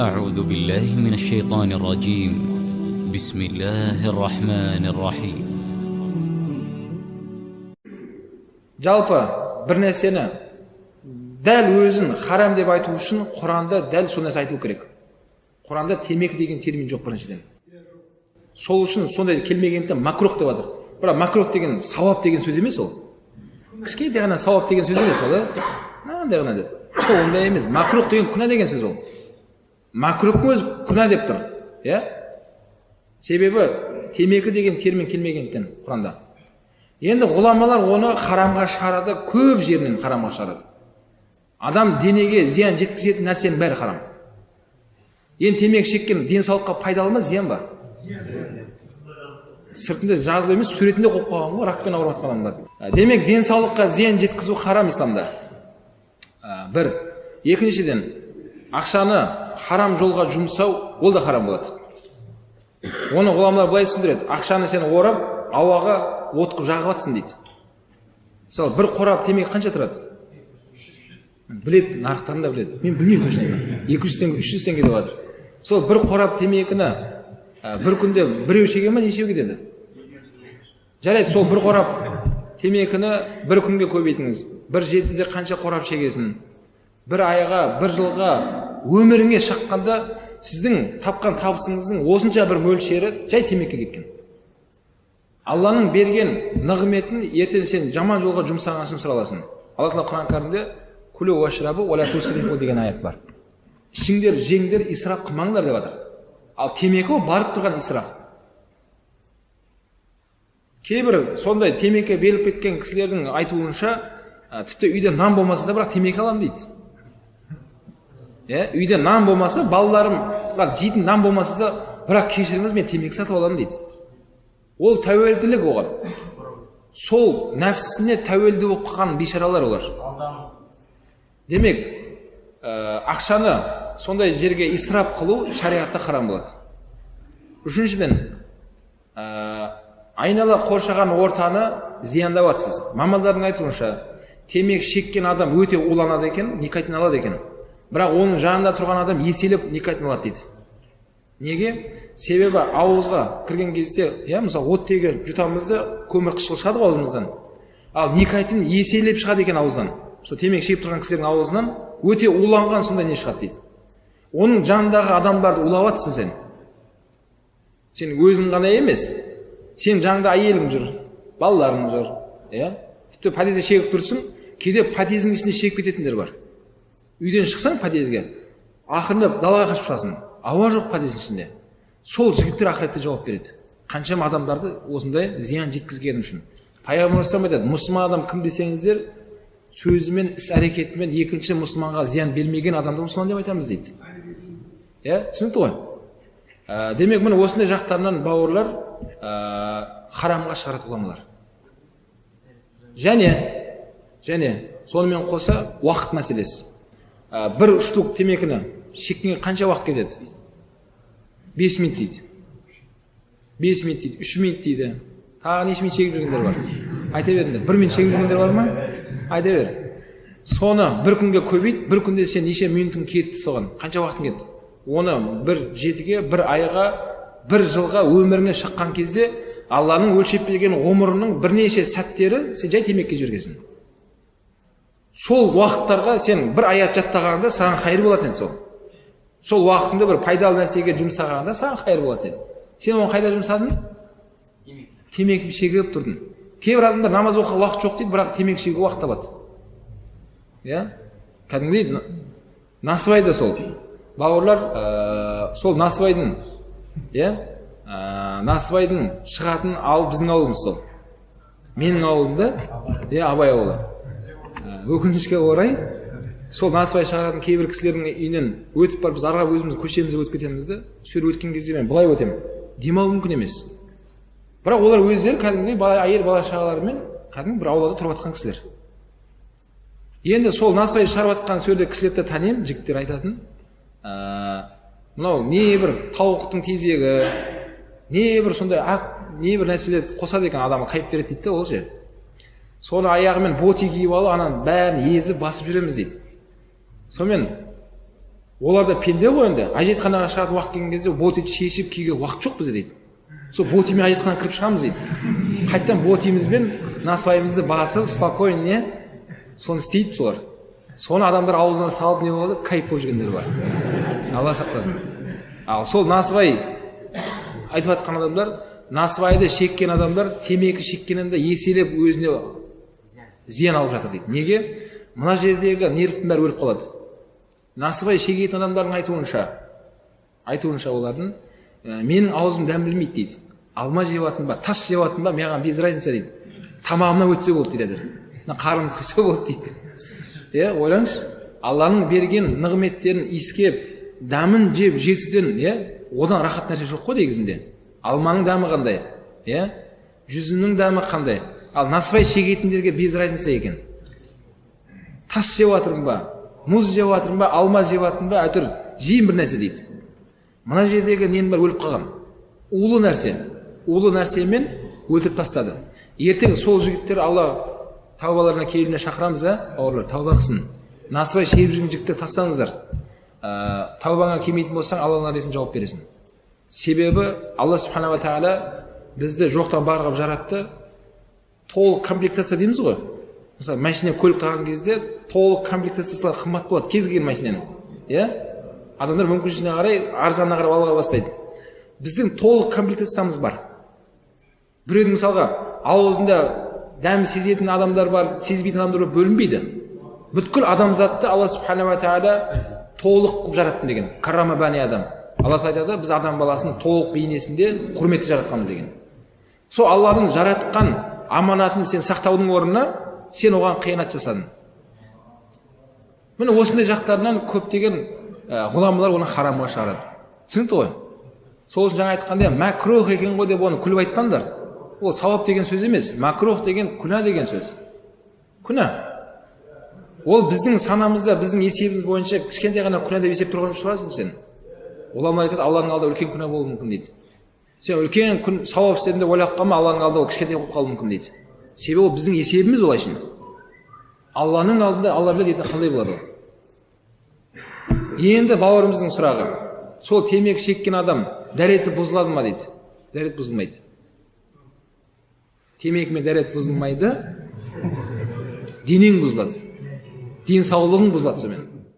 أعوذ بالله من الشيطان الرجيم. بسم الله الرحمن الرحيم. Жалпы бір нәрсені дәл өзін харам деп айту үшін Құранда дәл сол нәрсе айтылу керек. Құранда темекі деген термин жоқ біріншіден. Сол үшін сондай келмегендіктен макрух деп жатыр. Бірақ макрух деген сауап деген сөз емес ол. Кішкентай ғана сауап деген сөз емес ол, мынандай ғана деп. Сол ондай емес. Макрух деген күнә деген сөз ол. Макрухтың өзі күнә деп тұр, себебі темекі деген термин келмегендіктен Құранда. Енді ғұламалар оны харамға шығарады, көп жерінен харамға шығарады. Адам денеге зиян жеткізетін нәрсенің бәрі харам. Енді темекі шеккен денсаулыққа пайдалы ма, зиян ба? Сыртында жазылу емес, суретінде қойып қойған ғой, ракпен ауырып жатқан адамдар. Демек, денсаулыққа зиян жеткізу харам исламда. Бір. Екіншіден, ақшаны харам жолға жұмсау, ол да харам болады. Оны ғұламалар былай түсіндіреді: ақшаны сен орап, ауаға от қылып жағып жатсың дейді. Мысалы, бір қорап темекі қанша тұрады? Біледі, нарықтарында біледі. Мен білмеймін точно. 200 теңге, 300 теңге деп жатыр. Сол бір қорап темекіні бір күнде біреу шеге ме, нешеу кетеді? Жарайды, сол бір қорап темекіні бір күнге көбейтіңіз. Бір жетіде қанша қорап шегесін? Бір айға, бір жылға, өміріңе шаққанда сіздің тапқан табысыңыздың осынша бір мөлшері жай темекі кеткен. Алланың берген нығметін ертең сен жаман жолға жұмсаған үшін сұраласың. Алла Тағала Құран кәрімде «Күлу уашрабу ва ла тусрифу» деген аят бар. Ішіңдер, жеңдер, исраф қылмаңдар деп жатыр. Ал темекі барып тұрған исраф. Кейбір сондай темекі беріліп кеткен кісілердің айтуынша, тіпті үйде нан болмаса да бірақ темекі аламын дейді. Үйде нан болмаса, балаларым жейтін нан болмаса да, бірақ кешіріңіз, мен темекі сатып аламын дейді. Ол тәуелділік оған. Сол нәпсісіне тәуелді болып қалған бейшаралар олар. Демек, ақшаны сондай жерге исраф қылу шариғатта харам болады. Үшіншіден, айнала қоршаған ортаны зияндап жатсыз. Мамандардың айтуынша, темекі шеккен адам өте уланады екен, никотин алады екен. Бірақ оның жанында тұрған адам еселеп никотин алады дейді. Неге? Себебі ауызға кірген кезде, мысалы оттегі жұтамызды көмір қышқыл шығады аузымыздан. Ал никотин еселеп шығады екен ауыздан. Сол темекі шегіп тұрған кісілердің аузынан өте уланған сондай не шығады дейді. Оның жанындағы адамдарды улап жатсың сен. Сен өзің ғана емес, сен жаныңда әйелің жүр, балаларың жүр, тіпті подъезде шегіп тұрсың, кейде подъездің ішінде шегіп кететіндер бар. Үйден шықсаң подъезге, ақырындап далаға қашып шығасың, ауа жоқ подъездің ішінде. Сол жігіттер ақыретте жауап береді. Қаншама адамдарды осындай зиян жеткізгені үшін. Пайғамбар айтады: мұсылман адам кім десеңіздер, сөзімен, іс-әрекетімен екінші мұсылманға зиян бермеген адамды мұсылман деп айтамыз дейді. Түсінікті ғой? Демек, міне осындай жақтарынан бауырлар харамға шығарады ғұламалар. Және сонымен қоса уақыт мәселесі. Бір штук темекіні шеккенге қанша уақыт кетеді? 5 минут дейді. 5 минут дейді, 3 минут дейді. Тағы неше минут шегіп жүргендер бар? Айта беріңдер. 1 минут шегіп жүргендер бар ма? Айта бер. Соны бір күнге көбейт, бір күнде сен неше минутың кетті соған? Қанша уақытың кетті? Оны бір жетіге, бір айға, бір жылға өміріңе шыққан кезде Алланың өлшеп берген ғұмырының бірнеше сәттері сен жай темекіге жібергенсің. Сол уақыттарға сен бір аят жаттағанда саған қайыр болады еді сол. Сол уақытыңды бір пайдалы нәрсеге жұмсағанда саған қайыр болады еді. Сен оны қайда жұмсадың? Темекі шегіп тұрдың. Кейбір адамдар намаз оқуға уақыт жоқ дейді, бірақ темекі шегуге уақыт табады. Кәдімгідей насыбайды сол. Бауырлар, сол насыбайдың шығатын ауыл біздің ауылымыз сол. Менің ауылымда, Абай ауылы. Өкінішке орай, сол насыбай шығаратын кейбір кісілердің үйінен өтіп бар, біз арға өзіміз көшемізде өтіп кетемізді. Сөйтіп өткен кезде мен былай өтемін. Демалу мүмкін емес. Бірақ олар өздері кәдімгідей әйел бала шағаларымен кәдімгі бір аулада тұрып жатқан кісілер. Енді сол насыбай шығарып жатқан сөйле кісілерді танимын, жігіттер айтатын. Мынау не бір тауықтың тезегі, не бір сондай не бір нәрселер қосады екен, адамға қайып береді дейді ол жер. Соны аяғымен боти киіп алып, анан бәрін езіп басып жүреміз дейді. Сонымен олар да пенде ғой енді. Әжетханаға шығатын уақыт келген кезде боти шешіп киюге уақыт жоқ бізде дейді. Сол ботимен әжетханаға кіріп шығамыз дейді. Қайттан ботимізбен насыбайымызды басып, спокойно соны істейді солар. Соны адамдар аузына салып не болады, кайф болып жүргендер бар. Алла сақтасын. Ал сол насыбай айтып жатқан адамдар, насыбайды шеккен адамдар темекі шеккенінде еселеп өзіне зиян алып жатыр дейді. Неге? Мына жердегі нервтің бәрі өліп қалады. Насыбай шегетін адамдардың айтуынша олардың менің аузым дәм білмейді дейді. Алма жеватын ба, тас жеватын ба, маған без разница дейді. Тамағымнан өтсе болды дейді. Қарным тойса болды дейді. Ойлаңызшы, Алланың берген нығметтерін иіскеп, дәмін жеп жетуден, одан рахат нәрсе жоқ қой негізінде. Алманың дәмі қандай? Жүзімнің дәмі қандай? Ал насыбай шегетіндерге без разница екен. Тас жеп жатырмын ба, мұз жеп жатырмын ба, алма жеп жатырмын ба, әйтеуір жейін бір нәрсе дейді. Мына жердегі ненің бәрі өліп қалған. Улы нәрсемен өлтіріп тастады. Ертең сол жігіттер Алла тәубаларына келуіне шақырамыз, бауырлар, тәуба қылсын. Насыбай шегіп жүрген жігіттер тастаңыздар. Тәубаңа келмейтін болсаң, Алланың аресін жауап бересің. Себебі Алла субхана ва тағала бізді жоқтан бар қылып жаратты. Толық комплектация дейміз ғой. Мысалы, машина көлік тағған кезде толық комплектациясылар қымбат болады, кез келген машинаның. Адамдар мүмкіншілігіне қарай, арзанына қарап алуға бастайды. Біздің толық комплектациямыз бар. Біреудің мысалға аузында дәм сезетін адамдар бар, сезбейтін адамдар бар, бөлінбейді. Бүткіл адамзатты Алла субхана ва тағала толық қылып жараттым деген. Каррама бәни адам. Алла айтады, біз адам баласын толық бейнесінде құрметті жаратқанбыз деген. Сол Алланың жаратқан аманатын сен сақтаудың орнына сен оған қиянат жасадың. Міне осындай жақтарынан көптеген ғұламалар оны харамға шығарады. Түсінікті ғой? Сол үшін жаңа айтқандай, макрух екен ғой деп оны күліп айтпаңдар. Ол сауап деген сөз емес, макрух деген күнә деген сөз. Күнә. Ол біздің санамызда, біздің есебіміз бойынша кішкентай ғана күнә деп есеп тұрған шығарсың сен. Оламалар айтады, Алланың алдында үлкен күнә болуы мүмкін дейді. Сен үлкен сауап істедің деп ойлап қалма, Алланың алдында ол кішкентай болып қалуы мүмкін дейді. Себебі ол біздің есебіміз олай үшін. Алланың алдында Алла біледі қандай болады. Енді бауырымыздың сұрағы. Сол темекі шеккен адам дәреті бұзылады ма дейді. Дәрет бұзылмайды. Темекімен дәрет бұзылмайды. Денең бұзылады. Денсаулығың бұзылады сонымен.